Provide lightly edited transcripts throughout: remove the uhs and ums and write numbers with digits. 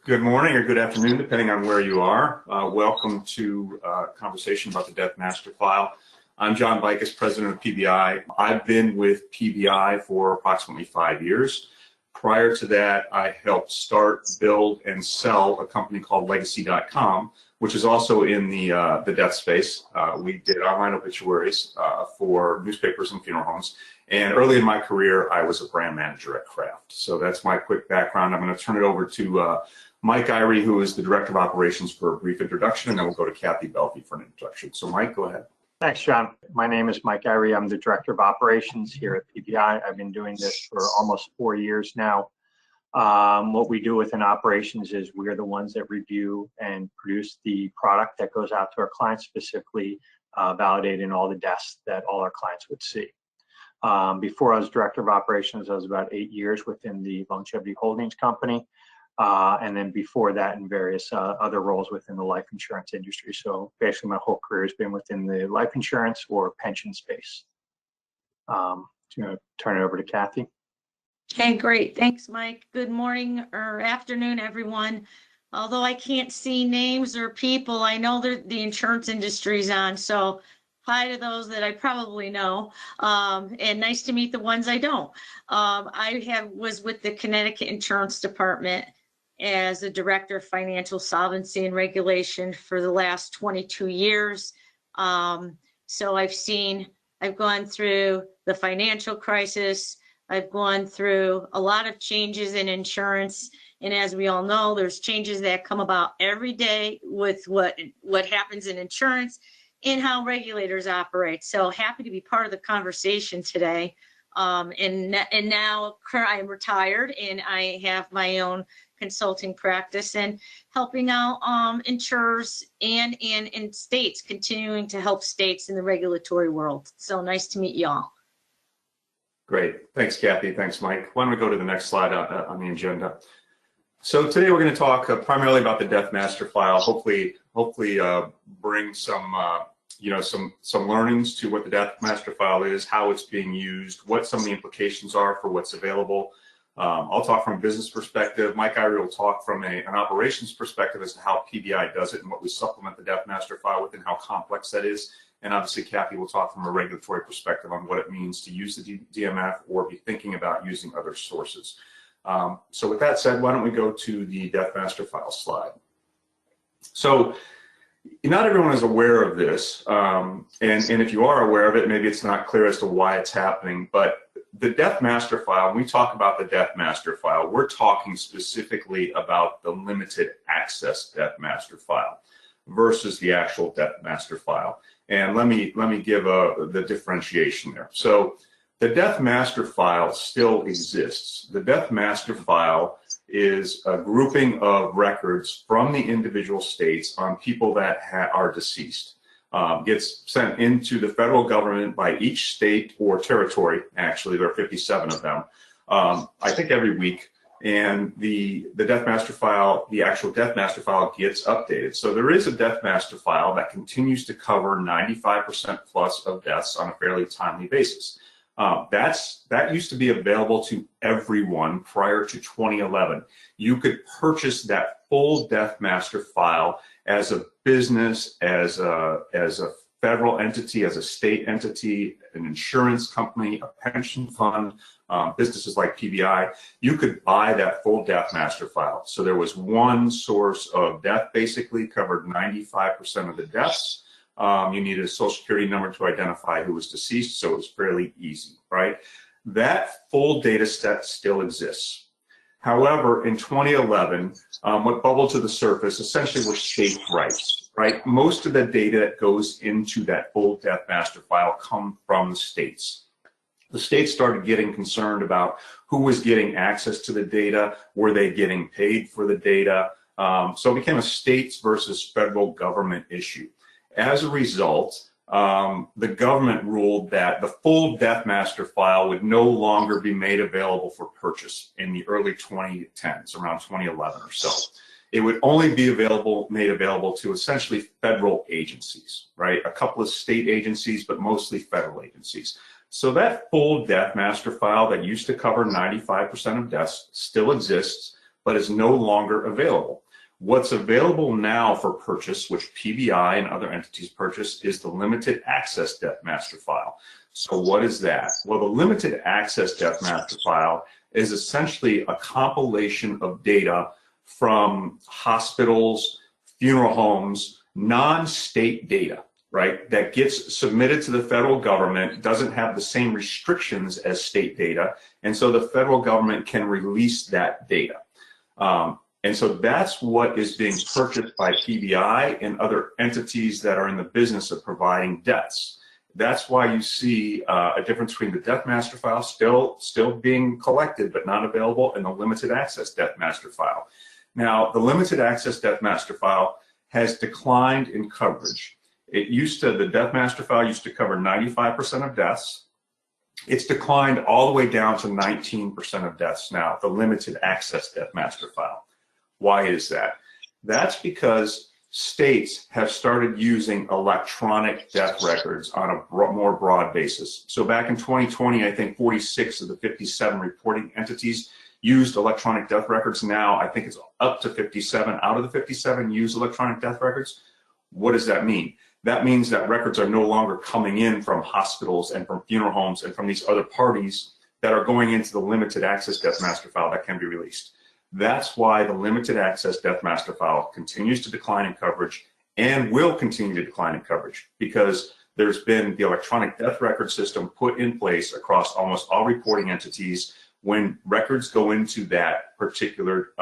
Good morning or good afternoon, depending on where you are. Welcome to a conversation about the Death Master File. I'm John Bikus, president of PBI. I've been with PBI for approximately 5 years. Prior to that, I helped start, build, and sell a company called Legacy.com, which is also in the death space. We did online obituaries for newspapers and funeral homes. And early in my career, I was a brand manager at Kraft. So that's my quick background. I'm going to turn it over to Mike Irey, who is the Director of Operations, for a brief introduction, and then we'll go to Kathy Belfi for an introduction. So Mike, go ahead. Thanks, John. My name is Mike Irey. I'm the Director of Operations here at PBI. I've been doing this for almost 4 years now. What we do within operations is we're the ones that review and produce the product that goes out to our clients, specifically validating all the deaths that all our clients would see. Before I was Director of Operations, I was about 8 years within the Longevity Holdings company. And then before that in various other roles within the life insurance industry. So basically my whole career has been within the life insurance or pension space. I'm going to turn it over to Kathy. Okay, great. Thanks, Mike. Good morning or afternoon, everyone. Although I can't see names or people, I know that the insurance industry is on. So hi to those that I probably know, and nice to meet the ones I don't. I was with the Connecticut Insurance Department as a Director of Financial Solvency and Regulation for the last 22 years. So I've gone through the financial crisis. I've gone through a lot of changes in insurance. And as we all know, there's changes that come about every day with what happens in insurance and how regulators operate. So happy to be part of the conversation today. And now I'm retired and I have my own consulting practice and helping out insurers and states, continuing to help states in the regulatory world. So nice to meet y'all. Great. Thanks, Kathy. Thanks, Mike. Why don't we go to the next slide on the agenda? So today we're going to talk primarily about the Death Master File. Hopefully bring some some learnings to what the Death Master File is, how it's being used, what some of the implications are for what's available. I'll talk from a business perspective. Mike Irey will talk from an operations perspective as to how PBI does it and what we supplement the Death Master File with and how complex that is. And obviously, Kathy will talk from a regulatory perspective on what it means to use the DMF or be thinking about using other sources. So with that said, why don't we go to the Death Master File slide. So not everyone is aware of this, and if you are aware of it, maybe it's not clear as to why it's happening, but the Death Master File, when we talk about the Death Master File, we're talking specifically about the limited access Death Master File versus the actual Death Master File. And let me give the differentiation there. So the Death Master File still exists. The Death Master File is a grouping of records from the individual states on people that are deceased. Gets sent into the federal government by each state or territory. Actually, there are 57 of them. I think every week. And the Death Master File, the actual Death Master File gets updated. So there is a Death Master File that continues to cover 95% plus of deaths on a fairly timely basis. That used to be available to everyone prior to 2011. You could purchase that full Death Master File as a business, as a federal entity, as a state entity, an insurance company, a pension fund, businesses like PBI. You could buy that full Death Master File. So there was one source of death, basically covered 95% of the deaths. You needed a social security number to identify who was deceased, so it was fairly easy, right? That full data set still exists. However, in 2011, what bubbled to the surface essentially were state rights, right? Most of the data that goes into that full Death Master File come from the states. The states started getting concerned about who was getting access to the data, were they getting paid for the data? So it became a states versus federal government issue. As a result, the government ruled that the full Death Master File would no longer be made available for purchase in the early 2010s, around 2011 or so. It would only be made available to essentially federal agencies, right? A couple of state agencies, but mostly federal agencies. So that full Death Master File that used to cover 95% of deaths still exists. but is no longer available. What's available now for purchase, which PBI and other entities purchase, is the limited access death master file. So what is that? Well, the limited access death master file is essentially a compilation of data from hospitals, funeral homes, non-state data, right, that gets submitted to the federal government, doesn't have the same restrictions as state data, and so the federal government can release that data. And so that's what is being purchased by PBI and other entities that are in the business of providing deaths. That's why you see a difference between the death master file still being collected but not available, and the limited access death master file. Now, the limited access death master file has declined in coverage. The death master file used to cover 95% of deaths. It's declined all the way down to 19% of deaths now, the limited access death master file. Why is that? That's because states have started using electronic death records on a more broad basis. So back in 2020, I think 46 of the 57 reporting entities used electronic death records. Now, I think it's up to 57 out of the 57 use electronic death records. What does that mean? That means that records are no longer coming in from hospitals and from funeral homes and from these other parties that are going into the limited access death master file that can be released. That's why the limited access death master file continues to decline in coverage and will continue to decline in coverage, because there's been the electronic death record system put in place across almost all reporting entities. When records go into that particular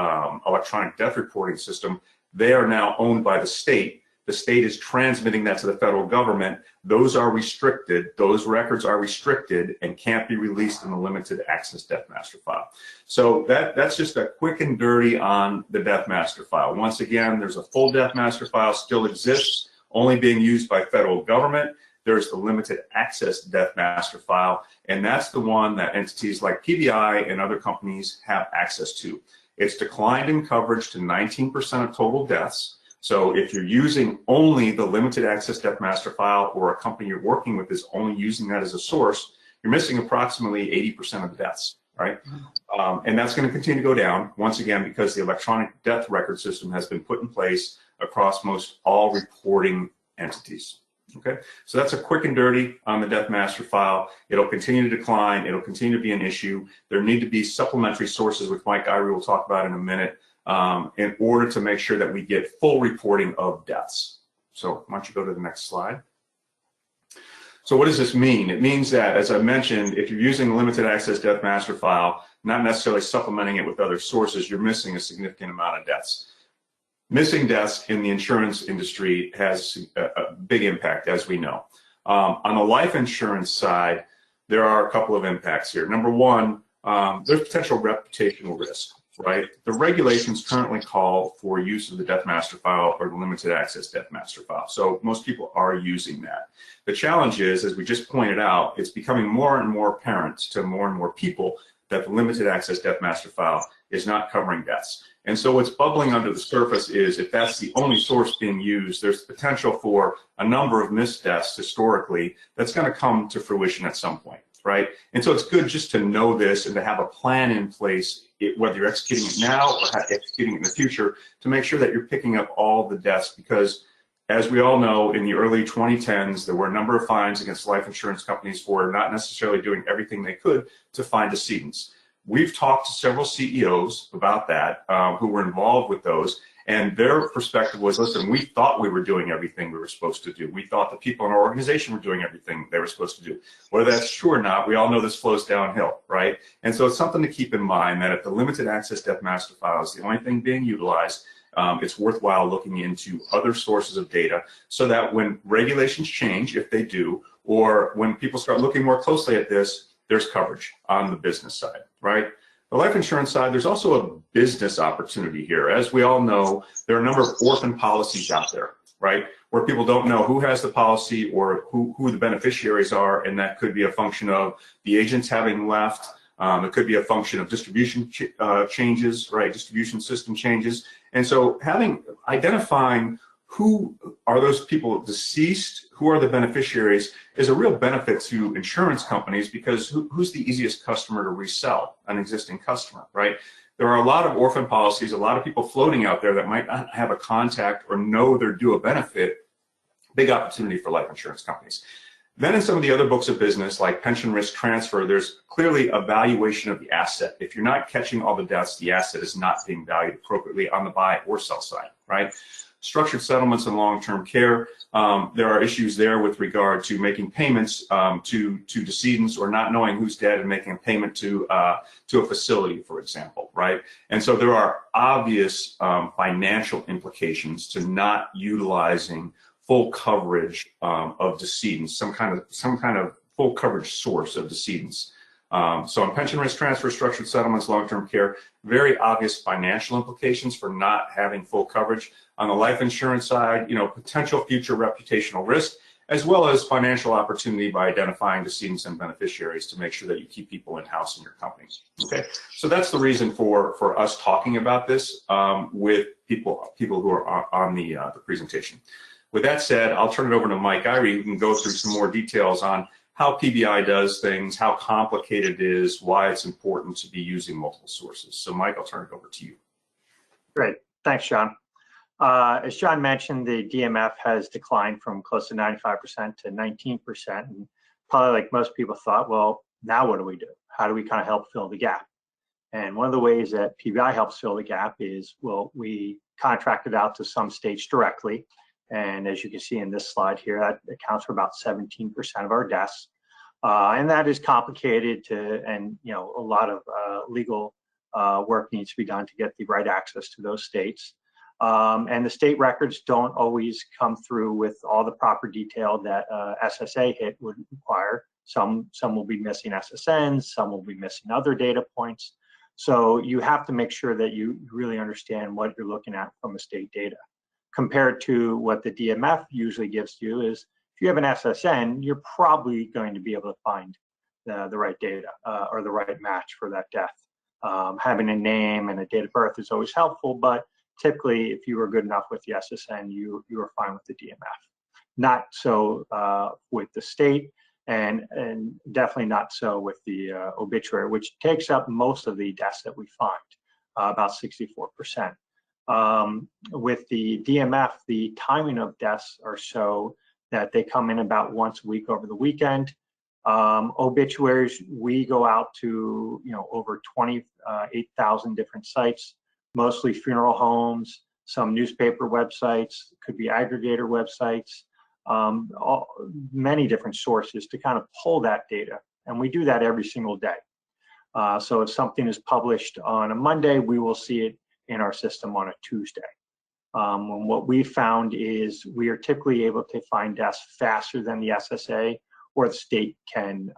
electronic death reporting system, they are now owned by the state. The state is transmitting that to the federal government. Those are restricted. Those records are restricted and can't be released in the limited access death master file. So that's just a quick and dirty on the death master file. Once again, there's a full death master file still exists, only being used by federal government. There's the limited access death master file, and that's the one that entities like PBI and other companies have access to. It's declined in coverage to 19% of total deaths. So if you're using only the limited access death master file, or a company you're working with is only using that as a source, you're missing approximately 80% of the deaths, right? And that's going to continue to go down, once again, because the electronic death record system has been put in place across most all reporting entities. Okay, so that's a quick and dirty on the death master file. It'll continue to decline. It'll continue to be an issue. There need to be supplementary sources, which Mike Irey will talk about in a minute, in order to make sure that we get full reporting of deaths. So why don't you go to the next slide. So what does this mean? It means that, as I mentioned, if you're using a limited access death master file, not necessarily supplementing it with other sources, you're missing a significant amount of deaths. Missing deaths in the insurance industry has a big impact, as we know. On the life insurance side, there are a couple of impacts here. Number one, there's potential reputational risk, right? The regulations currently call for use of the death master file or the limited access death master file. So most people are using that. The challenge is, as we just pointed out, it's becoming more and more apparent to more and more people that the limited access death master file is not covering deaths. And so what's bubbling under the surface is, if that's the only source being used, there's potential for a number of missed deaths historically that's going to come to fruition at some point, right? And so it's good just to know this and to have a plan in place, whether you're executing it now or executing it in the future, to make sure that you're picking up all the deaths. Because as we all know, in the early 2010s, there were a number of fines against life insurance companies for not necessarily doing everything they could to find decedents. We've talked to several CEOs about that, who were involved with those, and their perspective was, listen, we thought we were doing everything we were supposed to do. We thought the people in our organization were doing everything they were supposed to do. Whether that's true or not, we all know this flows downhill, right? And so it's something to keep in mind, that if the limited access death master file is the only thing being utilized, it's worthwhile looking into other sources of data, so that when regulations change, if they do, or when people start looking more closely at this, there's coverage on the business side, right? The life insurance side, there's also a business opportunity here. As we all know, there are a number of orphan policies out there, right? Where people don't know who has the policy or who the beneficiaries are, and that could be a function of the agents having left. It could be a function of distribution changes, right? Distribution system changes. And so identifying who are those people deceased, who are the beneficiaries, is a real benefit to insurance companies, because who's the easiest customer to resell? An existing customer, right? There are a lot of orphan policies, a lot of people floating out there that might not have a contact or know they're due a benefit. Big opportunity for life insurance companies. Then in some of the other books of business, like pension risk transfer, there's clearly a valuation of the asset. If you're not catching all the deaths, the asset is not being valued appropriately on the buy or sell side, right? Structured settlements and long-term care, there are issues there with regard to making payments to decedents or not knowing who's dead and making a payment to a facility, for example, right? And so there are obvious financial implications to not utilizing full coverage of decedents, some kind of full coverage source of decedents. So on pension risk transfer, structured settlements, long-term care, very obvious financial implications for not having full coverage. On the life insurance side, potential future reputational risk, as well as financial opportunity by identifying decedents and beneficiaries to make sure that you keep people in-house in your companies. Okay, so that's the reason for us talking about this with people who are on the presentation. With that said, I'll turn it over to Mike Irey, who can go through some more details on how PBI does things, how complicated it is, why it's important to be using multiple sources. So Mike, I'll turn it over to you. Great, thanks, John. As John mentioned, the DMF has declined from close to 95% to 19%. And probably like most people thought, well, now what do we do? How do we kind of help fill the gap? And one of the ways that PBI helps fill the gap is, well, we contracted out to some states directly. And as you can see in this slide here, that accounts for about 17% of our deaths. And that is complicated and a lot of legal work needs to be done to get the right access to those states. And the state records don't always come through with all the proper detail that SSA hit would require. Some will be missing SSNs, some will be missing other data points. So you have to make sure that you really understand what you're looking at from a state data. Compared to what the DMF usually gives you is, if you have an SSN, you're probably going to be able to find the right data or the right match for that death. Having a name and a date of birth is always helpful, but typically, if you were good enough with the SSN, you were fine with the DMF. Not so with the state, and definitely not so with the obituary, which takes up most of the deaths that we find, about 64%. With the DMF, the timing of deaths are so that they come in about once a week over the weekend. Obituaries, we go out to over 28,000 different sites, mostly funeral homes, some newspaper websites, could be aggregator websites, many different sources to kind of pull that data. And we do that every single day. So if something is published on a Monday, we will see it in our system on a Tuesday. And what we found is we are typically able to find deaths faster than the SSA or the state can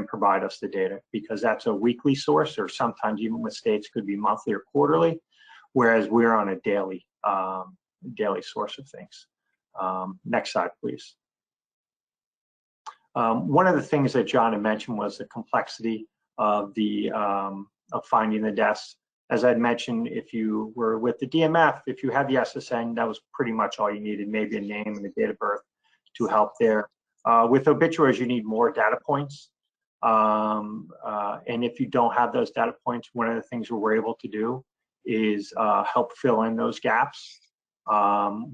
provide us the data, because that's a weekly source, or sometimes even with states could be monthly or quarterly, whereas we're on a daily source of things. Next slide, please. One of the things that John had mentioned was the complexity of finding the deaths. As I'd mentioned, if you were with the DMF, if you had the SSN, that was pretty much all you needed, maybe a name and a date of birth to help there. With obituaries, you need more data points. And if you don't have those data points, one of the things we're able to do is help fill in those gaps.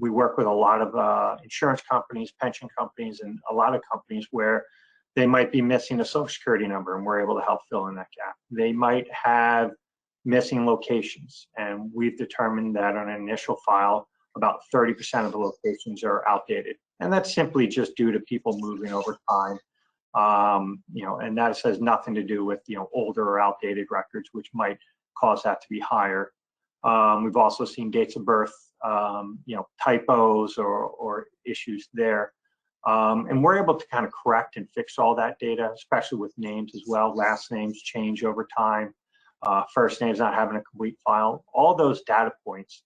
We work with a lot of insurance companies, pension companies, and a lot of companies where they might be missing a social security number, and we're able to help fill in that gap. They might have missing locations, and we've determined that on an initial file, about 30% of the locations are outdated. And that's simply just due to people moving over time. And that has nothing to do with, older or outdated records, which might cause that to be higher. We've also seen dates of birth, typos or issues there. And we're able to kind of correct and fix all that data, especially with names as well. Last names change over time. First names not having a complete file. All those data points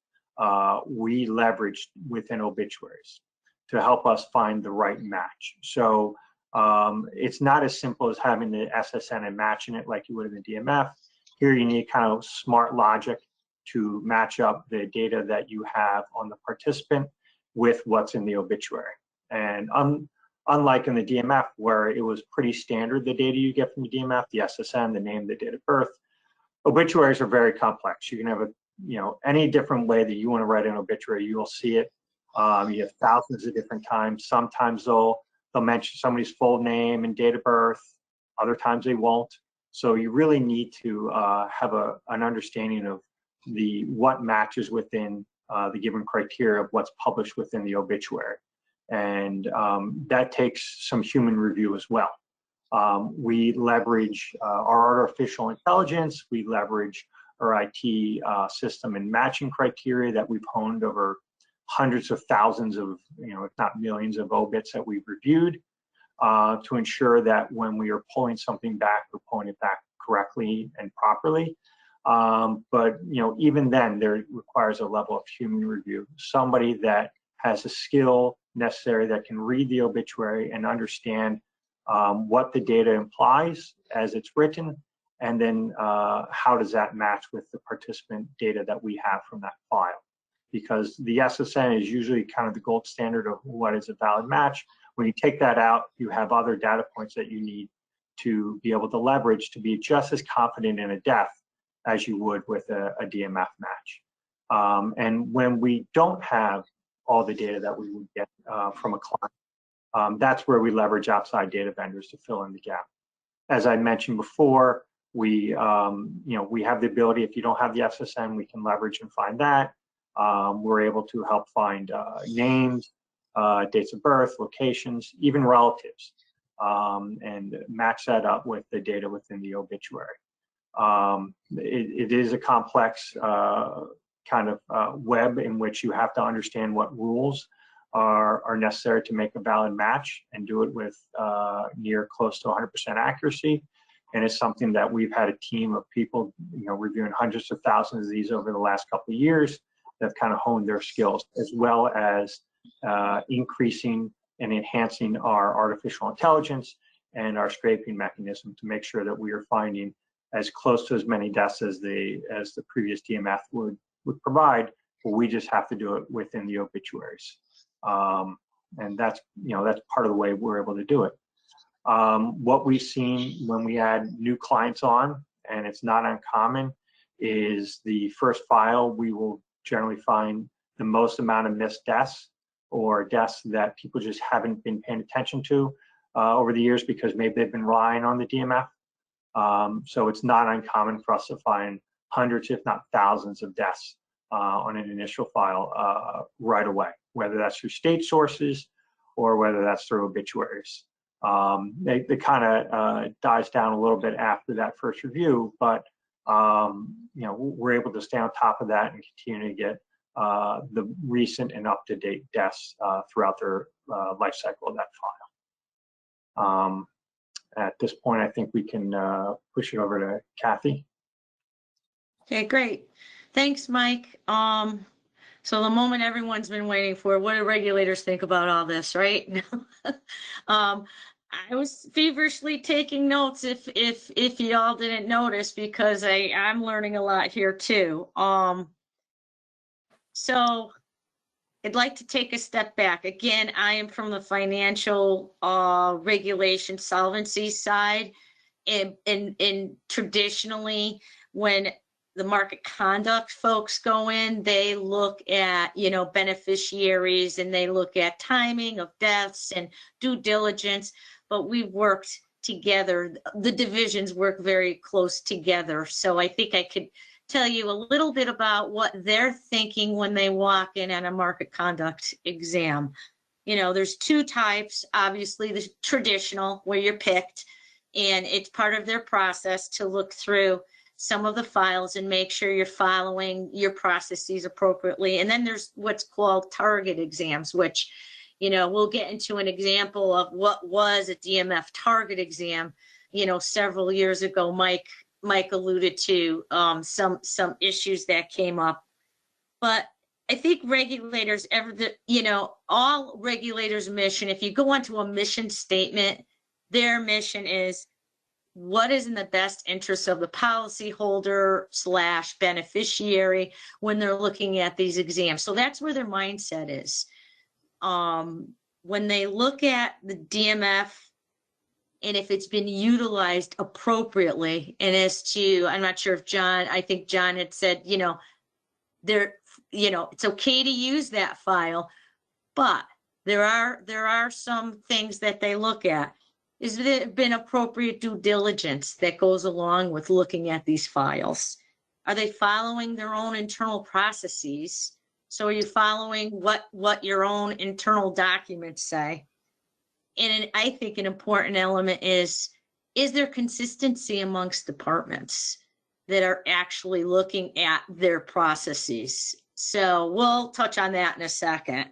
we leveraged within obituaries to help us find the right match. So it's not as simple as having the SSN and matching it like you would in the DMF. Here you need kind of smart logic to match up the data that you have on the participant with what's in the obituary. And unlike in the DMF, where it was pretty standard, the data you get from the DMF, the SSN, the name, the date of birth, obituaries are very complex. You can have any different way that you want to write an obituary, you will see it. You have thousands of different times. Sometimes they'll mention somebody's full name and date of birth. Other times they won't. So you really need to have an understanding of what matches within the given criteria of what's published within the obituary. And that takes some human review as well. We leverage our artificial intelligence. We leverage our IT system and matching criteria that we've honed over hundreds of thousands of, if not millions of obits that we've reviewed to ensure that when we are pulling something back, we're pulling it back correctly and properly. But even then, there requires a level of human review. Somebody that has a skill necessary that can read the obituary and understand what the data implies as it's written, and then how does that match with the participant data that we have from that file. Because the SSN is usually kind of the gold standard of what is a valid match. When you take that out, you have other data points that you need to be able to leverage to be just as confident in a death as you would with a DMF match. And when we don't have all the data that we would get from a client, that's where we leverage outside data vendors to fill in the gap. As I mentioned before, we have the ability, if you don't have the SSN, we can leverage and find that. We're able to help find names, dates of birth, locations, even relatives, and match that up with the data within the obituary. It is a complex kind of web in which you have to understand what rules are necessary to make a valid match and do it with near close to 100% accuracy. And it's something that we've had a team of people, reviewing hundreds of thousands of these over the last couple of years that have kind of honed their skills, as well as increasing and enhancing our artificial intelligence and our scraping mechanism to make sure that we are finding as close to as many deaths as the previous DMF would provide, but we just have to do it within the obituaries. And that's part of the way we're able to do it. What we've seen when we add new clients on, and it's not uncommon, is the first file we will generally find the most amount of missed deaths or deaths that people just haven't been paying attention to over the years because maybe they've been relying on the DMF. So it's not uncommon for us to find hundreds, if not thousands, of deaths on an initial file right away, whether that's through state sources or whether that's through obituaries. They kind of dies down a little bit after that first review, but we're able to stay on top of that and continue to get the recent and up-to-date deaths throughout their life cycle of that file. At this point, I think we can push it over to Kathy. Okay, great. Thanks, Mike. So the moment everyone's been waiting for, what do regulators think about all this, right? I was feverishly taking notes if y'all didn't notice, because I'm learning a lot here too. So I'd like to take a step back. Again, I am from the financial regulation solvency side, and traditionally when the market conduct folks go in, they look at, beneficiaries, and they look at timing of deaths and due diligence, but we've worked together. The divisions work very close together. So I think I could tell you a little bit about what they're thinking when they walk in on a market conduct exam. There's two types. Obviously, the traditional, where you're picked, and it's part of their process to look through some of the files and make sure you're following your processes appropriately. And then there's what's called target exams, which, we'll get into an example of what was a DMF target exam, several years ago. Mike alluded to some issues that came up. But I think regulators, all regulators' mission, if you go onto a mission statement, their mission is what is in the best interest of the policyholder / beneficiary when they're looking at these exams. So that's where their mindset is. When they look at the DMF and if it's been utilized appropriately. And as to, I'm not sure if I think John had said, it's okay to use that file, but there are some things that they look at. Is there been appropriate due diligence that goes along with looking at these files? Are they following their own internal processes? So are you following what your own internal documents say? And I think an important element is there consistency amongst departments that are actually looking at their processes? So we'll touch on that in a second.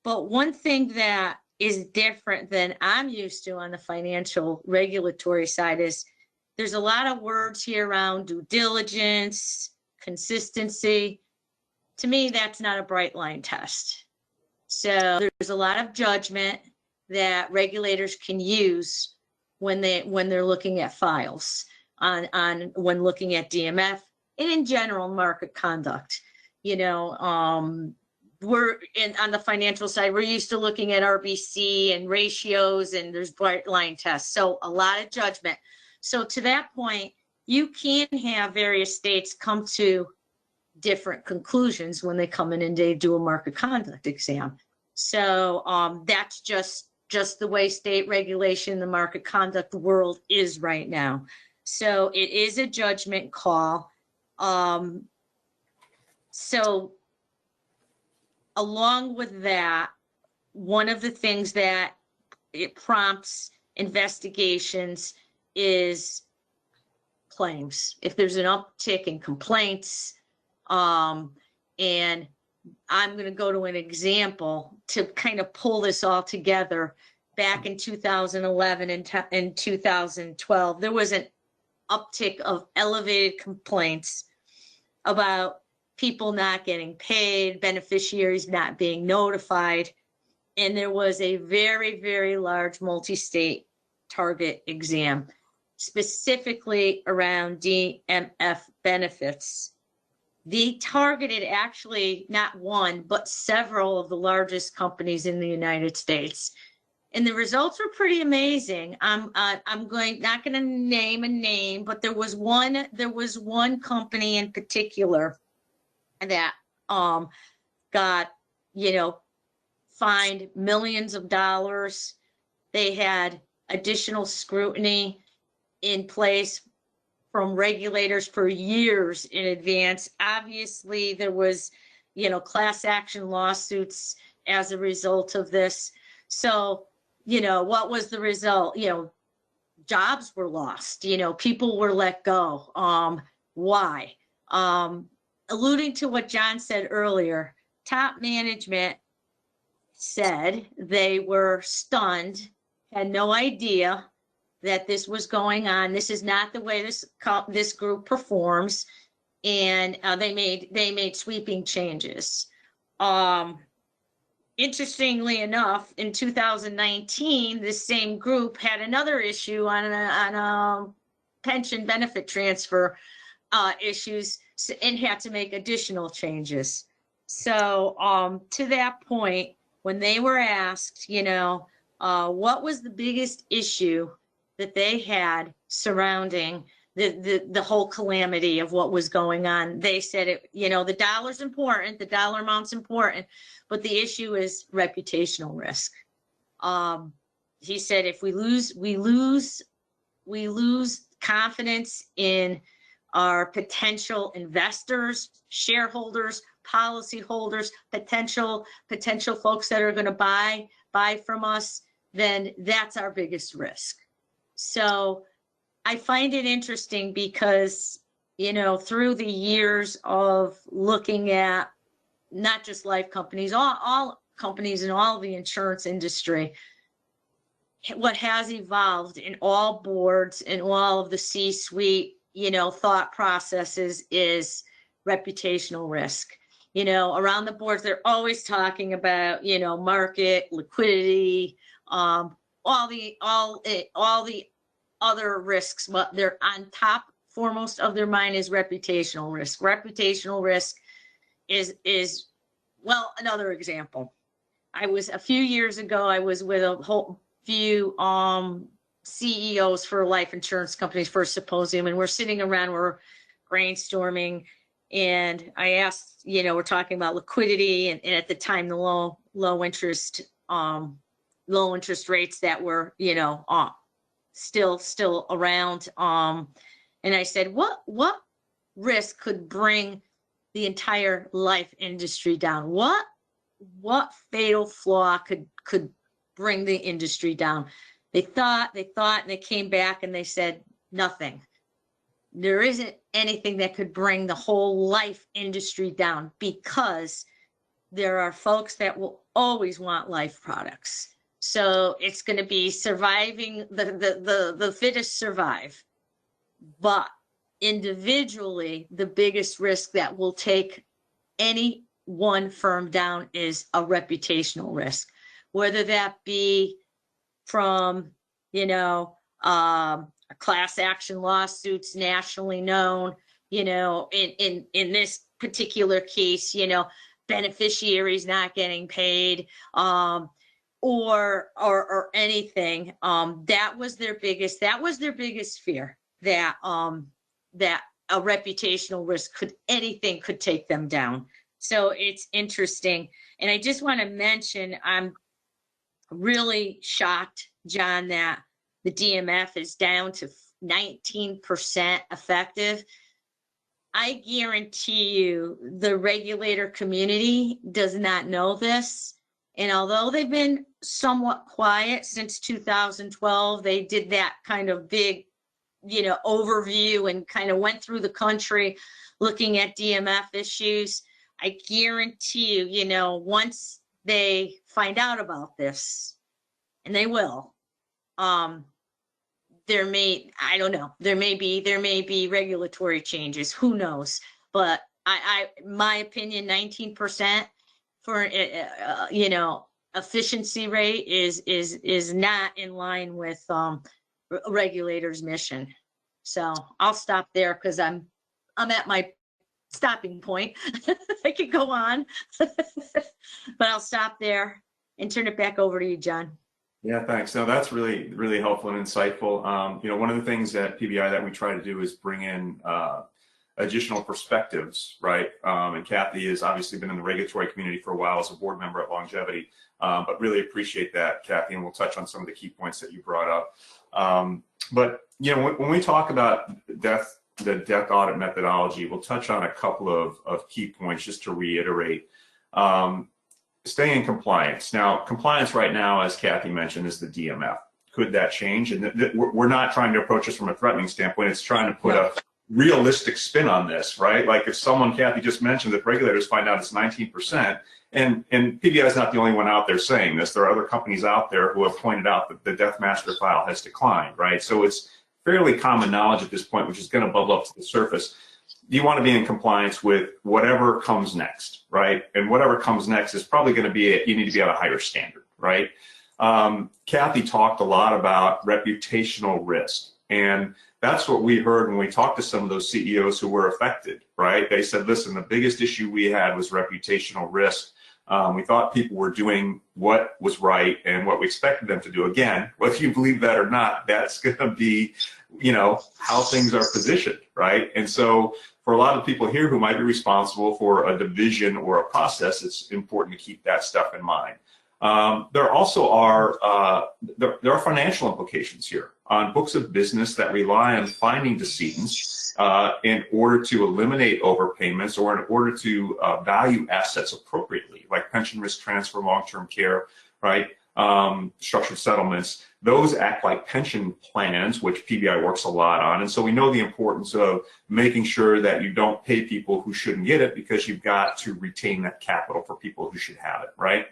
But one thing that is different than I'm used to on the financial regulatory side is there's a lot of words here around due diligence, consistency. To me, that's not a bright line test. So there's a lot of judgment that regulators can use when they're looking at files on when looking at DMF and in general market conduct. We're on the financial side, we're used to looking at RBC and ratios, and there's bright line tests. So a lot of judgment. So to that point, you can have various states come to different conclusions when they come in and they do a market conduct exam. So that's just the way state regulation, the market conduct world is right now. So it is a judgment call. So along with that, one of the things that it prompts investigations is claims. If there's an uptick in complaints, and I'm going to go to an example to kind of pull this all together. Back in 2011 and 2012, there was an uptick of elevated complaints about people not getting paid, beneficiaries not being notified, and there was a very, very large multi-state target exam, specifically around DMF benefits. They targeted actually not one, but several of the largest companies in the United States. And the results were pretty amazing. I'm not going to name a name, but there was one company in particular that got, fined millions of dollars. They had additional scrutiny in place from regulators for years in advance. Obviously, there was, class action lawsuits as a result of this. So, what was the result? Jobs were lost, people were let go. Why? Alluding to what John said earlier, top management said they were stunned, had no idea that this was going on. This is not the way this group performs, and they made sweeping changes. Interestingly enough, in 2019, this same group had another issue on a pension benefit transfer issues and had to make additional changes. So to that point, when they were asked, what was the biggest issue that they had surrounding the whole calamity of what was going on, they said the dollar's important, the dollar amount's important, but the issue is reputational risk. He said if we lose confidence in our potential investors, shareholders, policyholders, potential folks that are going to buy from us, then that's our biggest risk. So I find it interesting because, through the years of looking at not just life companies, all companies in all the insurance industry, what has evolved in all boards and all of the C-suite, thought processes is reputational risk. Around the boards, they're always talking about, market liquidity, all the other risks, but they're on top foremost of their mind is reputational risk. Reputational risk is another example. A few years ago, I was with a whole few CEOs for life insurance companies for a symposium, and we're sitting around, we're brainstorming, and I asked, we're talking about liquidity, and at the time the low interest rates that were still around, and I said, what risk could bring the entire life industry down? What fatal flaw could bring the industry down? They thought, and they came back and they said, nothing. There isn't anything that could bring the whole life industry down, because there are folks that will always want life products. So it's going to be surviving, the fittest survive. But individually, the biggest risk that will take any one firm down is a reputational risk, whether that be from, class action lawsuits nationally known, in this particular case, beneficiaries not getting paid, or anything. That was their biggest fear, that a reputational risk anything could take them down. So it's interesting. And I just want to mention, I'm really shocked, John, that the DMF is down to 19% effective. I guarantee you the regulator community does not know this. And although they've been somewhat quiet since 2012, they did that kind of big, overview and kind of went through the country looking at DMF issues. I guarantee you, once they find out about this, and they will, there may be regulatory changes, who knows? But my opinion, 19% for efficiency rate is not in line with regulators' mission. So I'll stop there because I'm at my stopping point. I could go on, but I'll stop there and turn it back over to you, John. Yeah, thanks. No, that's really, really helpful and insightful. One of the things at PBI that we try to do is bring in additional perspectives, right? And Kathy has obviously been in the regulatory community for a while as a board member at Longevity, but really appreciate that, Kathy, and we'll touch on some of the key points that you brought up. But when we talk about the death audit methodology, we'll touch on a couple of key points just to reiterate. Stay in compliance. Now, compliance right now, as Kathy mentioned, is the DMF. Could that change? And we're not trying to approach this from a threatening standpoint. It's trying to put a realistic spin on this, right? Like if someone, Kathy just mentioned that regulators find out it's 19%, and PBI is not the only one out there saying this. There are other companies out there who have pointed out that the death master file has declined, right? So it's fairly common knowledge at this point, which is going to bubble up to the surface. You want to be in compliance with whatever comes next, right? And whatever comes next is probably going to be, you need to be at a higher standard, right? Kathy talked a lot about reputational risk, and that's what we heard when we talked to some of those CEOs who were affected, right? They said, listen, the biggest issue we had was reputational risk. We thought people were doing what was right and what we expected them to do. Again, whether you believe that or not, that's going to be, how things are positioned, right? And so for a lot of people here who might be responsible for a division or a process, it's important to keep that stuff in mind. There also are there are financial implications here on books of business that rely on finding decedents in order to eliminate overpayments or in order to value assets appropriately, like pension risk transfer, long-term care, right? Structured settlements. Those act like pension plans, which PBI works a lot on. And so we know the importance of making sure that you don't pay people who shouldn't get it, because you've got to retain that capital for people who should have it, right?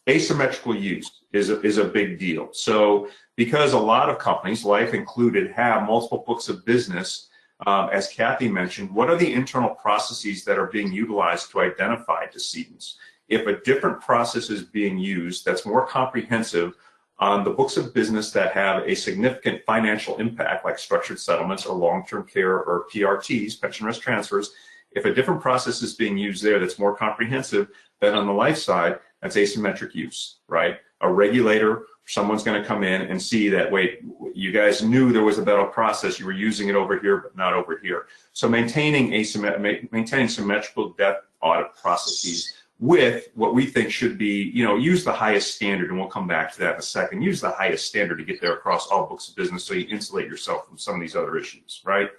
Asymmetrical use is a big deal. So because a lot of companies, life included, have multiple books of business, as Kathy mentioned, what are the internal processes that are being utilized to identify decedents? If a different process is being used that's more comprehensive on the books of business that have a significant financial impact, like structured settlements or long-term care or PRTs, pension risk transfers, if a different process is being used there that's more comprehensive than on the life side, that's asymmetric use, right? a regulator, someone's going to come in and see that, wait, you guys knew there was a better process, you were using it over here, but not over here. So maintaining symmetrical death audit processes with what we think should be, use the highest standard, and we'll come back to that in a second. Use the highest standard to get there across all books of business so you insulate yourself from some of these other issues, right?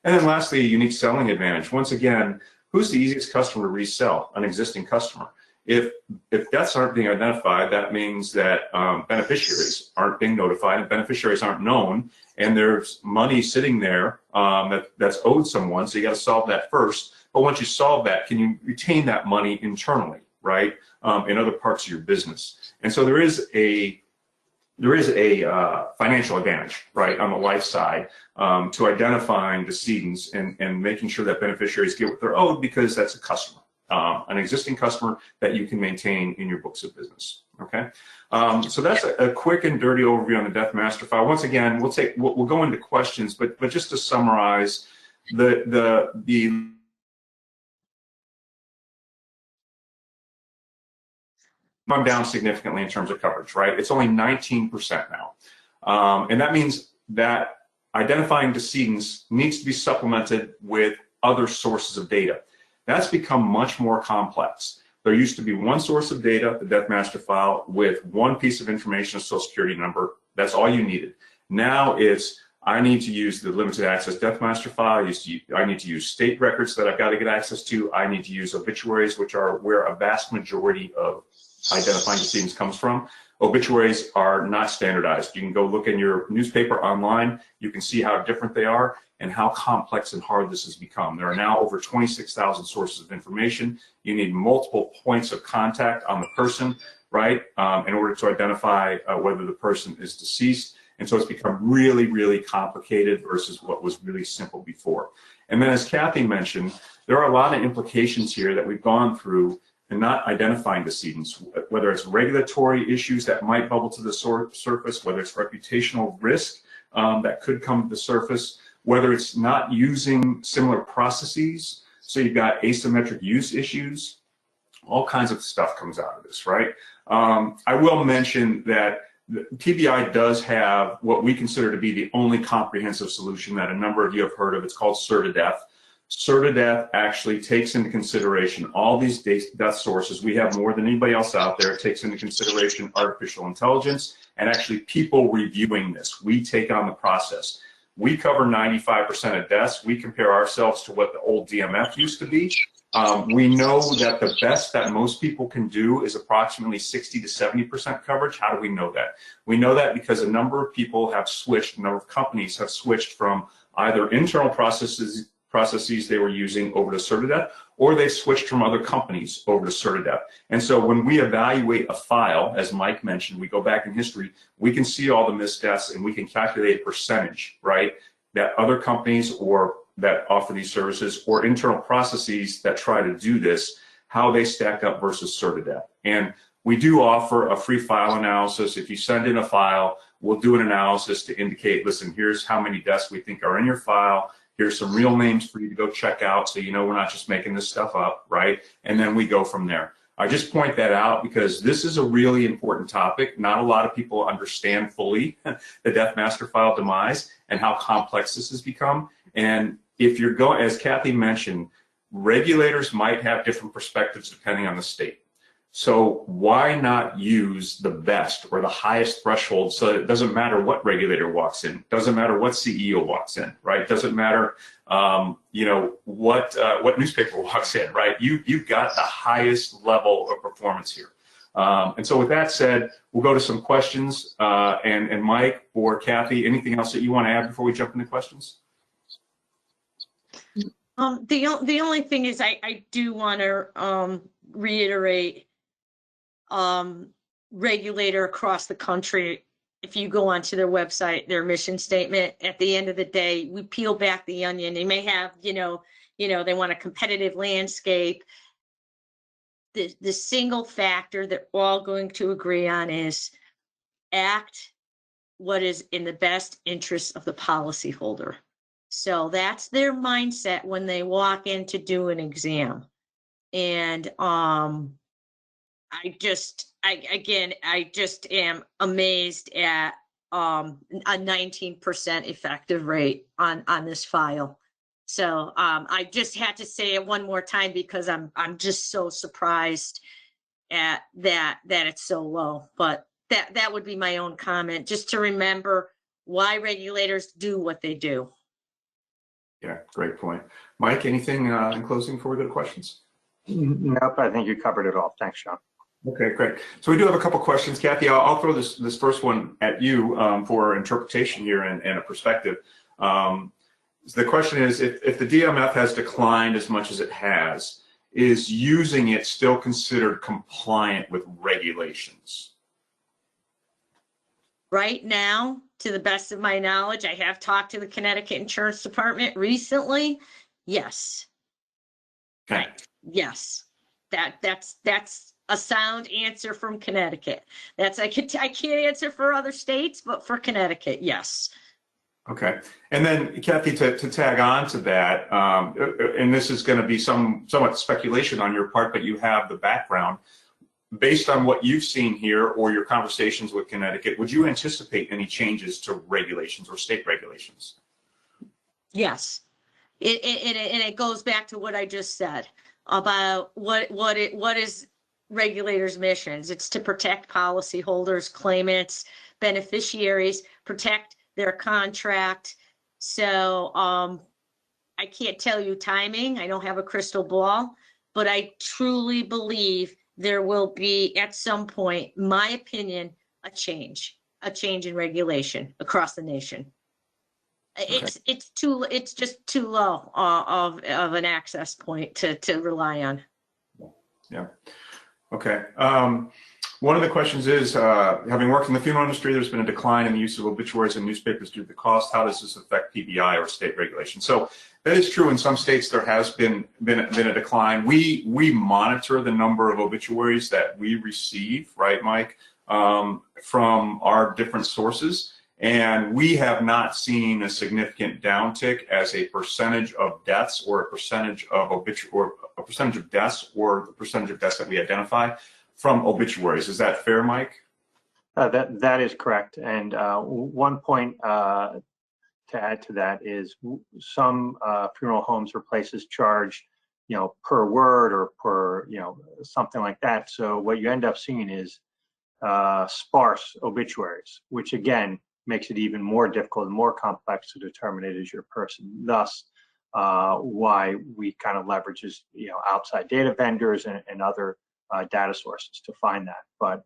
And then lastly, a unique selling advantage. Once again, who's the easiest customer to resell? An existing customer. If deaths aren't being identified, that means that beneficiaries aren't being notified, and beneficiaries aren't known, and there's money sitting there that's owed someone, so you got to solve that first. But once you solve that, can you retain that money internally, right, in other parts of your business? And so there is a financial advantage, right, on the life side to identifying decedents and making sure that beneficiaries get what they're owed, because that's a customer, an existing customer that you can maintain in your books of business. Okay, so that's a quick and dirty overview on the Death Master File. Once again, we'll go into questions, but just to summarize, the gone down significantly in terms of coverage, right? It's only 19% now. And that means that identifying decedents needs to be supplemented with other sources of data. That's become much more complex. There used to be one source of data, the Death Master File, with one piece of information, a Social Security number. That's all you needed. Now it's, I need to use the limited access Death Master File. I need to use state records that I've got to get access to. I need to use obituaries, which are where a vast majority of identifying decedents comes from. Obituaries are not standardized. You can go look in your newspaper online. You can see how different they are and how complex and hard this has become. There are now over 26,000 sources of information. You need multiple points of contact on the person, right, in order to identify whether the person is deceased. And so it's become really, really complicated versus what was really simple before. And then, as Kathy mentioned, there are a lot of implications here that we've gone through in not identifying decedents, whether it's regulatory issues that might bubble to the surface, whether it's reputational risk that could come to the surface, whether it's not using similar processes, so you've got asymmetric use issues, all kinds of stuff comes out of this, right? I will mention that PBI does have what we consider to be the only comprehensive solution that a number of you have heard of. It's called Certideath. Certideath actually takes into consideration all these death sources. We have more than anybody else out there. It takes into consideration artificial intelligence and actually people reviewing this. We take on the process. We cover 95% of deaths. We compare ourselves to what the old DMF used to be. We know that the best that most people can do is approximately 60 to 70% coverage. How do we know that? We know that because a number of people have switched, a number of companies have switched from either internal processes they were using over to Certideath, or they switched from other companies over to Certideath. And so when we evaluate a file, as Mike mentioned, we go back in history, we can see all the missed deaths and we can calculate a percentage, right, that other companies or that offer these services or internal processes that try to do this, how they stack up versus Certideath. And we do offer a free file analysis. If you send in a file, we'll do an analysis to indicate, listen, here's how many deaths we think are in your file. Here's some real names for you to go check out so you know we're not just making this stuff up, right? And then we go from there. I just point that out because this is a really important topic. Not a lot of people understand fully the Death Master File demise and how complex this has become. And if you're going, as Kathy mentioned, regulators might have different perspectives depending on the state. So why not use the best or the highest threshold so it doesn't matter what regulator walks in, doesn't matter what CEO walks in, right? Doesn't matter, what newspaper walks in, right? You've got the highest level of performance here. And so with that said, we'll go to some questions. And Mike or Kathy, anything else that you want to add before we jump into questions? The only thing is I do want to reiterate, regulator across the country, if you go onto their website, their mission statement, at the end of the day, we peel back the onion. They may have, they want a competitive landscape. The single factor they're all going to agree on is act what is in the best interest of the policyholder. So that's their mindset when they walk in to do an exam. And I just am amazed at a 19% effective rate on this file. So I just had to say it one more time because I'm just so surprised at that it's so low. But that would be my own comment, just to remember why regulators do what they do. Yeah, great point. Mike, anything in closing before we go to questions? Nope, I think you covered it all. Thanks, Sean. Okay, great. So we do have a couple questions. Kathy, I'll throw this first one at you for interpretation here and a perspective. So the question is, if the DMF has declined as much as it has, is using it still considered compliant with regulations? Right now, to the best of my knowledge, I have talked to the Connecticut Insurance Department recently. Yes. Okay. Yes. That's a sound answer from Connecticut. I can't answer for other states, but for Connecticut, yes. Okay. And then, Kathy, to tag on to that, and this is going to be somewhat speculation on your part, but you have the background. Based on what you've seen here or your conversations with Connecticut, would you anticipate any changes to regulations or state regulations? Yes. It goes back to what I just said about what is regulators' missions. It's to protect policyholders, claimants, beneficiaries, protect their contract. So I can't tell you timing. I don't have a crystal ball, but I truly believe there will be, at some point, my opinion, a change in regulation across the nation. Okay. It's just too low of an access point to rely on. Yeah. Okay. One of the questions is, having worked in the funeral industry, there's been a decline in the use of obituaries in newspapers due to the cost. How does this affect PBI or state regulation? So that is true. In some states, there has been a decline. We monitor the number of obituaries that we receive, right, Mike, from our different sources, and we have not seen a significant downtick as a percentage of deaths or a percentage of deaths or the percentage of deaths that we identify from obituaries. Is that fair, Mike? That is correct. And one point to add to that is some funeral homes or places charge, per word or per, something like that. So what you end up seeing is sparse obituaries, which again makes it even more difficult and more complex to determine it as your person. Thus, why we kind of leverages, outside data vendors and other data sources to find that. But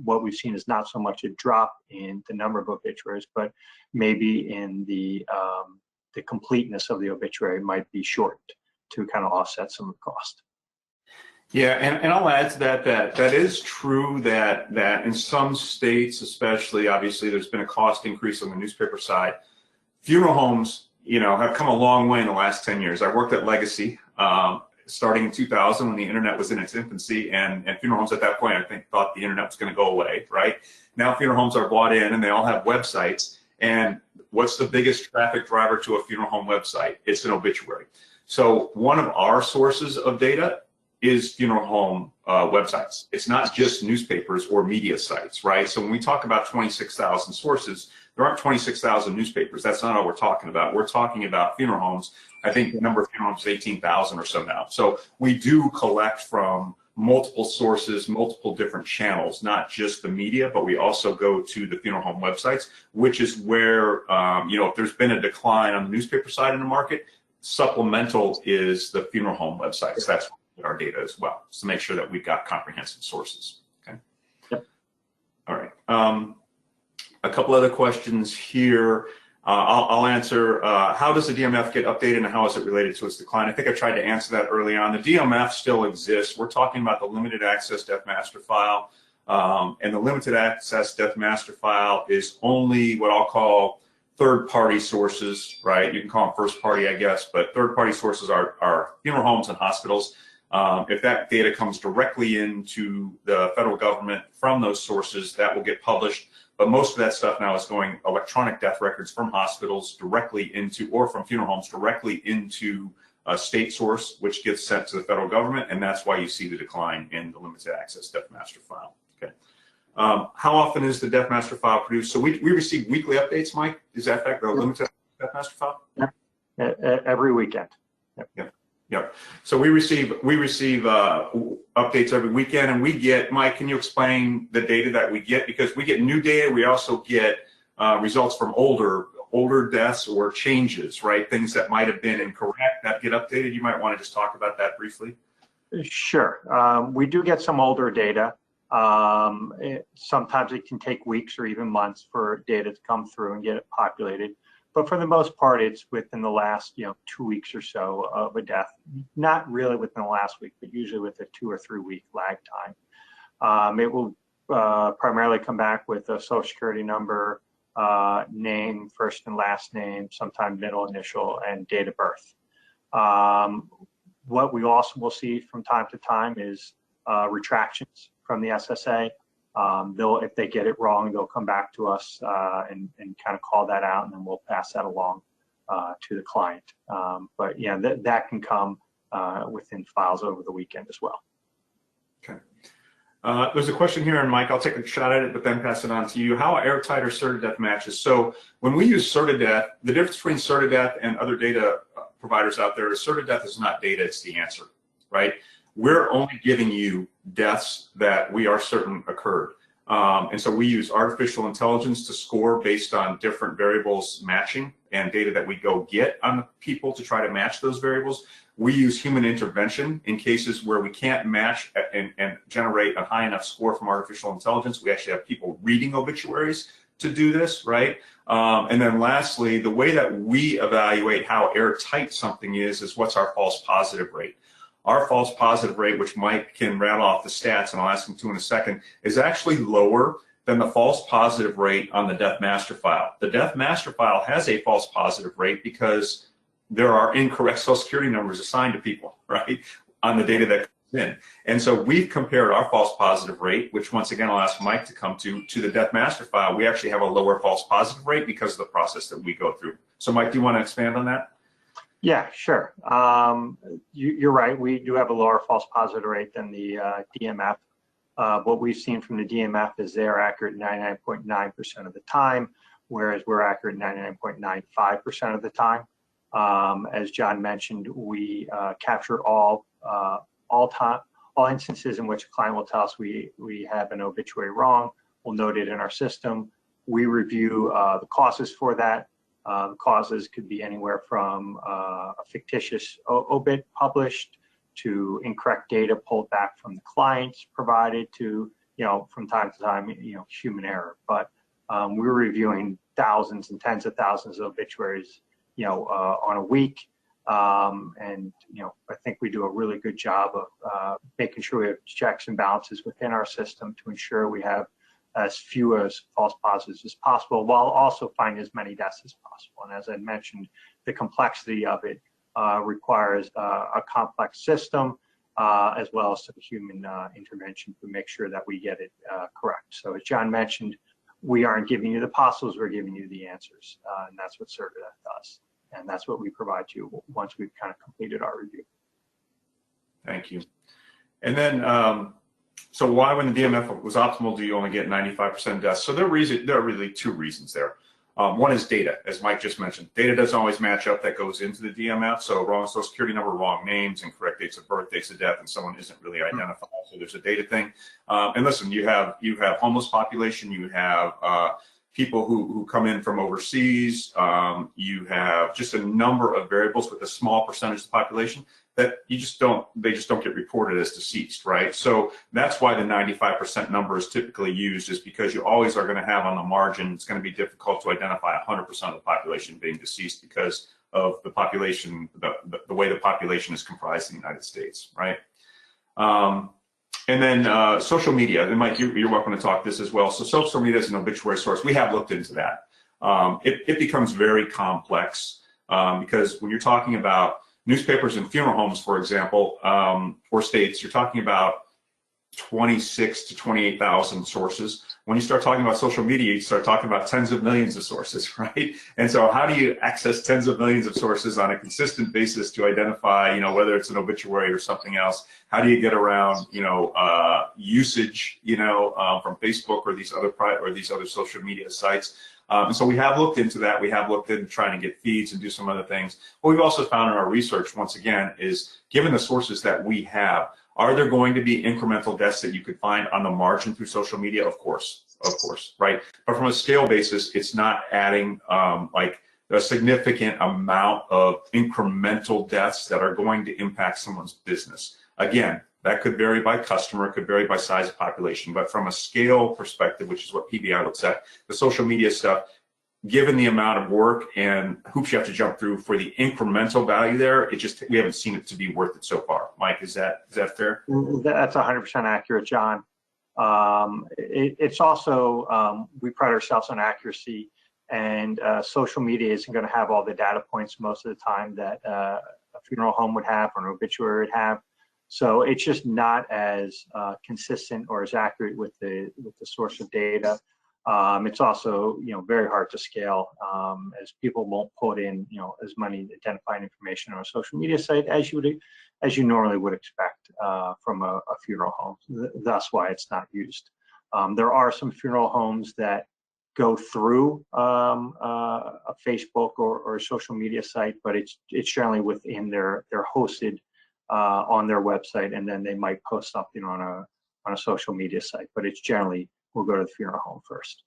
what we've seen is not so much a drop in the number of obituaries, but maybe in the completeness of the obituary might be shortened to kind of offset some of the cost. Yeah, and I'll add to that is true that in some states, especially, obviously, there's been a cost increase on the newspaper side. Funeral homes, have come a long way in the last 10 years. I worked at Legacy starting in 2000 when the internet was in its infancy, and funeral homes at that point, I think, thought the internet was going to go away, right? Now funeral homes are bought in and they all have websites. And what's the biggest traffic driver to a funeral home website? It's an obituary. So one of our sources of data is funeral home websites. It's not just newspapers or media sites, right? So when we talk about 26,000 sources, there aren't 26,000 newspapers. That's not all we're talking about. We're talking about funeral homes. I think the number of funeral homes is 18,000 or so now. So we do collect from multiple sources, multiple different channels, not just the media, but we also go to the funeral home websites, which is where, if there's been a decline on the newspaper side in the market, supplemental is the funeral home websites. That's our data as well, just to make sure that we've got comprehensive sources. Okay. Yep. All right. A couple other questions here. I'll answer. How does the DMF get updated and how is it related to its decline? I think I tried to answer that early on. The DMF still exists. We're talking about the limited access death master file. And the limited access death master file is only what I'll call third-party sources, right? You can call them first-party, I guess, but third-party sources are funeral homes and hospitals. If that data comes directly into the federal government from those sources, that will get published. But most of that stuff now is going electronic death records from hospitals directly into, or from funeral homes directly into a state source, which gets sent to the federal government, and that's why you see the decline in the limited access death master file. Okay. How often is the death master file produced? So we receive weekly updates, Mike. Is that fact, the limited death master file? Yep. Every weekend. Yep. Yep. Yep. So we receive updates every weekend, and we get, Mike, can you explain the data that we get? Because we get new data. We also get results from older deaths or changes, right? Things that might have been incorrect that get updated. You might want to just talk about that briefly. Sure. We do get some older data. Sometimes it can take weeks or even months for data to come through and get it populated. But for the most part, it's within the last 2 weeks or so of a death. Not really within the last week, but usually with a 2 or 3 week lag time. It will primarily come back with a social security number, name, first and last name, sometime middle initial, and date of birth. What we also will see from time to time is retractions from the SSA. If they get it wrong, they'll come back to us and kind of call that out, and then we'll pass that along to the client. But yeah, that can come within files over the weekend as well. Okay. There's a question here, and Mike, I'll take a shot at it, but then pass it on to you. How airtight are Certideath matches? So when we use Certideath, the difference between Certideath and other data providers out there is Certideath is not data, it's the answer, right? We're only giving you deaths that we are certain occurred. And so we use artificial intelligence to score based on different variables matching and data that we go get on people to try to match those variables. We use human intervention in cases where we can't match and generate a high enough score from artificial intelligence. We actually have people reading obituaries to do this, right? And then lastly, the way that we evaluate how airtight something is what's our false positive rate. Our false positive rate, which Mike can rattle off the stats, and I'll ask him to in a second, is actually lower than the false positive rate on the death master file. The death master file has a false positive rate because there are incorrect social security numbers assigned to people, right, on the data that comes in. And so we've compared our false positive rate, which once again I'll ask Mike to come to the death master file. We actually have a lower false positive rate because of the process that we go through. So Mike, do you want to expand on that? Yeah, sure. You're right. We do have a lower false positive rate than the DMF. What we've seen from the DMF is they're accurate 99.9% of the time, whereas we're accurate 99.95% of the time. As John mentioned, we capture all instances in which a client will tell us we have an obituary wrong. We'll note it in our system. We review the causes for that. The causes could be anywhere from a fictitious obit published to incorrect data pulled back from the clients provided to, from time to time, human error. But we're reviewing thousands and tens of thousands of obituaries, on a week. And, I think we do a really good job of making sure we have checks and balances within our system to ensure we have as few as false positives as possible, while also finding as many deaths as possible. And as I mentioned, the complexity of it requires a complex system as well as some human intervention to make sure that we get it correct. So as John mentioned, we aren't giving you the possibles, we're giving you the answers. And that's what Certideath does. And that's what we provide to you once we've kind of completed our review. Thank you. And then, so why, when the DMF was optimal, do you only get 95% deaths? So there are really two reasons there. One is data, as Mike just mentioned. Data doesn't always match up that goes into the DMF. So wrong social security number, wrong names, incorrect dates of birth, dates of death, and someone isn't really identified. So there's a data thing. And listen, you have homeless population, you have people who come in from overseas, you have just a number of variables with a small percentage of the population that they just don't get reported as deceased, right? So that's why the 95% number is typically used, is because you always are going to have on the margin, it's going to be difficult to identify 100% of the population being deceased because of the population, the way the population is comprised in the United States, right? And then social media, and Mike, you're welcome to talk this as well. So social media is an obituary source. We have looked into that. It becomes very complex because when you're talking about newspapers and funeral homes, for example, or states, you're talking about 26 to 28,000 sources. When you start talking about social media, you start talking about tens of millions of sources, right? And so how do you access tens of millions of sources on a consistent basis to identify, whether it's an obituary or something else? How do you get around, usage, from Facebook or these other social media sites? And so we have looked into that. We have looked into trying to get feeds and do some other things. What we've also found in our research, once again, is given the sources that we have, are there going to be incremental deaths that you could find on the margin through social media? Of course, right? But from a scale basis, it's not adding like a significant amount of incremental deaths that are going to impact someone's business. Again, that could vary by customer, it could vary by size of population, but from a scale perspective, which is what PBI looks at, the social media stuff, given the amount of work and hoops you have to jump through for the incremental value there, we haven't seen it to be worth it so far. Mike, is that fair? That's 100% accurate, John. It's also, we pride ourselves on accuracy, and social media isn't going to have all the data points most of the time that a funeral home would have or an obituary would have. So it's just not as consistent or as accurate with the source of data. It's also, very hard to scale, as people won't put in, as many identifying information on a social media site as you normally would expect from a funeral home. That's why it's not used. There are some funeral homes that go through a Facebook or a social media site, but it's generally within their hosted on their website, and then they might post something on a social media site. But it's generally we'll go to the funeral home first.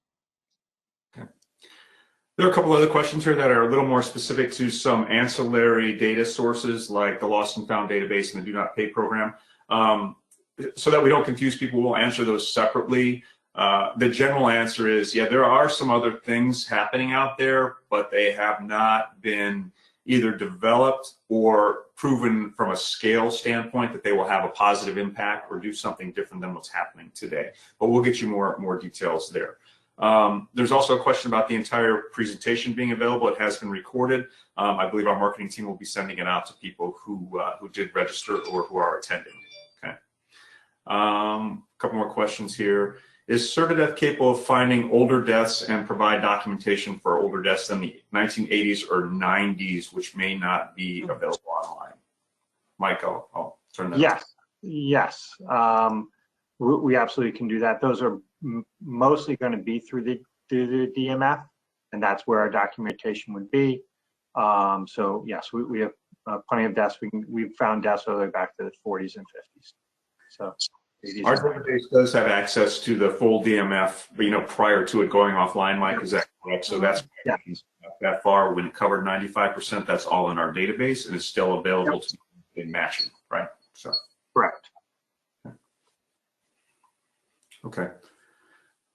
Okay. There are a couple other questions here that are a little more specific to some ancillary data sources like the Lost and Found database and the Do Not Pay program. So that we don't confuse people, we'll answer those separately. The general answer is, yeah, there are some other things happening out there, but they have not been either developed or proven from a scale standpoint that they will have a positive impact or do something different than what's happening today. But we'll get you more details there. There's also a question about the entire presentation being available. It has been recorded. I believe our marketing team will be sending it out to people who did register or who are attending. Okay. A couple more questions here. Is CertaDeath capable of finding older deaths and provide documentation for older deaths than the 1980s or 90s, which may not be available online? Mike, I'll turn that. Yes. We absolutely can do that. Those are mostly going to be through the DMF, and that's where our documentation would be. So yes, we have plenty of deaths. We've found deaths all the way back to the 40s and 50s. So. Our database does have access to the full DMF, prior to it going offline, Mike, is that correct? So that's that far. When it covered 95%, that's all in our database, and it's still available to in matching, right? So correct. Okay.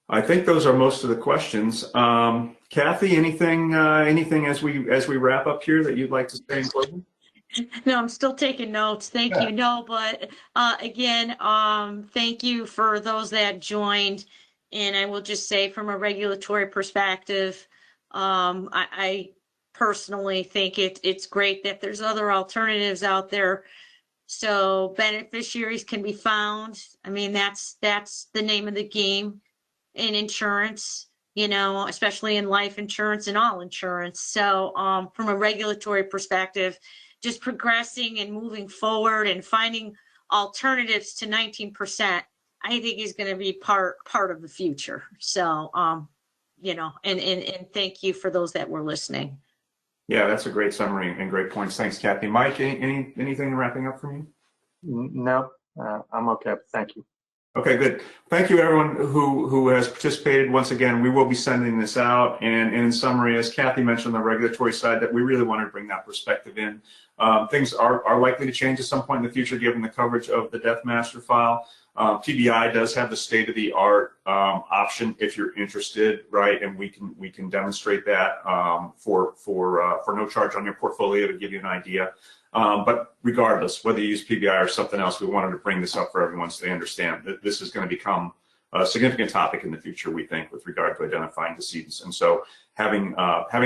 I think those are most of the questions. Kathy, anything as we wrap up here that you'd like to say in closing? No, I'm still taking notes. Thank you. No, but again, thank you for those that joined. And I will just say from a regulatory perspective, I personally think it's great that there's other alternatives out there. So beneficiaries can be found. I mean, that's the name of the game in insurance, especially in life insurance and all insurance. So from a regulatory perspective, just progressing and moving forward and finding alternatives to 19%, I think is going to be part of the future. So, and thank you for those that were listening. Yeah, that's a great summary and great points. Thanks, Kathy. Mike, anything wrapping up for you? No, I'm okay. Thank you. Okay, good. Thank you, everyone who has participated. Once again, we will be sending this out. And in summary, as Kathy mentioned on the regulatory side, that we really wanted to bring that perspective in. Things are likely to change at some point in the future, given the coverage of the Death Master File. PBI does have the state-of-the-art option if you're interested, right? And we can demonstrate that for no charge on your portfolio to give you an idea. But regardless, whether you use PBI or something else, we wanted to bring this up for everyone so they understand that this is going to become a significant topic in the future, we think, with regard to identifying decedents. And so having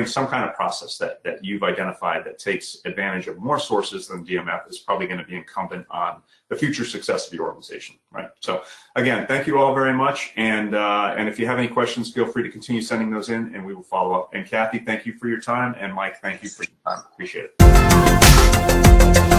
some kind of process that you've identified that takes advantage of more sources than DMF is probably going to be incumbent on the future success of the organization, right? So again, thank you all very much. And if you have any questions, feel free to continue sending those in and we will follow up. And Kathy, thank you for your time. And Mike, thank you for your time. Appreciate it.